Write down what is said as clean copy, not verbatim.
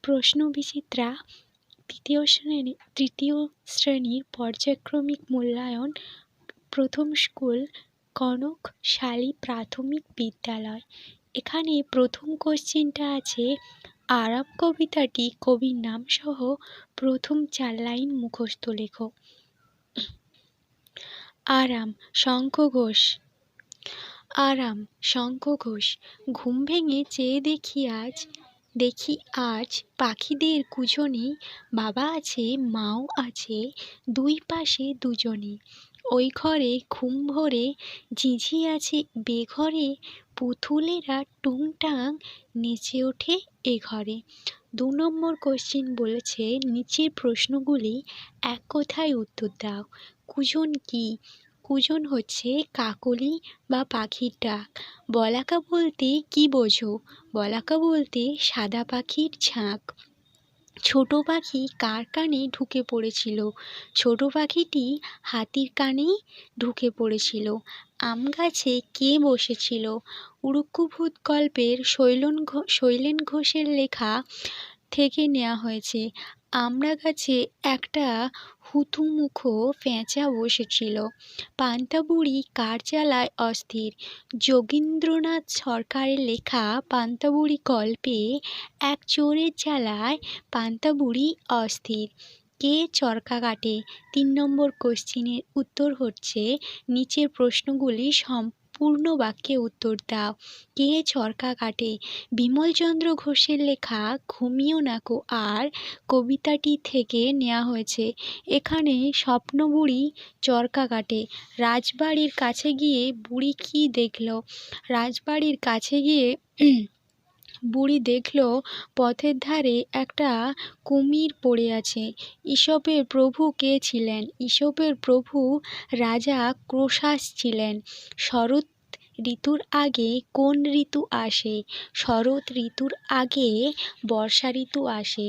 প্রশ্নবিচিত্রা তৃতীয় শ্রেণীর পর্যায়ক্রমিক মূল্যায়ন প্রথম স্কুল কনকশালী প্রাথমিক বিদ্যালয়। এখানে প্রথম কোশ্চেনটা আছে, আরাম কবিতাটি কবির নাম সহ প্রথম 4 লাইন মুখস্থ লেখো। আরাম, শঙ্খ ঘোষ। আরাম, শঙ্খ ঘোষ। ঘুম ভেঙে চেয়ে দেখি আজ পাখিদের কুজনে, বাবা আছে মাও আছে দুই পাশে দুজনে। ওই ঘরে ঘুম ভরে ঝিঝি আছে বেঘরে, পুতুলেরা টুংটাং নেচে ওঠে এ ঘরে। 2 নম্বর কোশ্চেন বলেছে, নিচের প্রশ্নগুলি এক কথায় উত্তর দাও। কুজন কি? কুজন হচ্ছে কাকলি বা পাখির ডাক। বলাকা বলতে কি বোঝো? বলাকা বলতে সাদা পাখির ঝাঁক। ছোট পাখি কার কানে ঢুকে পড়েছিল? ছোট পাখিটি হাতির কানেই ঢুকে পড়েছিল। আম গাছে কে বসেছিল? উড়ুক্কুভূত গল্পের শৈলেন ঘোষের লেখা থেকে নেওয়া হয়েছে। আমড়া গাছে একটা হুতুমুখো পেঁচা বসেছিল। পান্তা বুড়ি কার জ্বালায় অস্থির? যোগীন্দ্রনাথ সরকারের লেখা পান্তা বুড়ি গল্পে এক চোরের জ্বালায় পান্তা বুড়ি অস্থির। কে চরকা কাটে? 3 নম্বর কোশ্চেনের উত্তর হচ্ছে, নিচের প্রশ্নগুলি সম্পূর্ণ বাক্যে উত্তর দাও। কে চরকা কাটে? বিমলচন্দ্র ঘোষের লেখা ঘুমিও নাকো আর কবিতাটি থেকে নেওয়া হয়েছে। এখানে স্বপ্নবুড়ি চরকা কাটে। রাজবাড়ির কাছে গিয়ে বুড়ি কি দেখল? রাজবাড়ির কাছে গিয়ে বুড়ি দেখল পথের ধারে একটা কুমির পড়ে আছে। ঈশপের প্রভু কে ছিলেন? ঈশপের প্রভু রাজা ক্রোশাস ছিলেন। শরৎ ঋতুর আগে কোন ঋতু আসে? শরৎ ঋতুর আগে বর্ষা ঋতু আসে।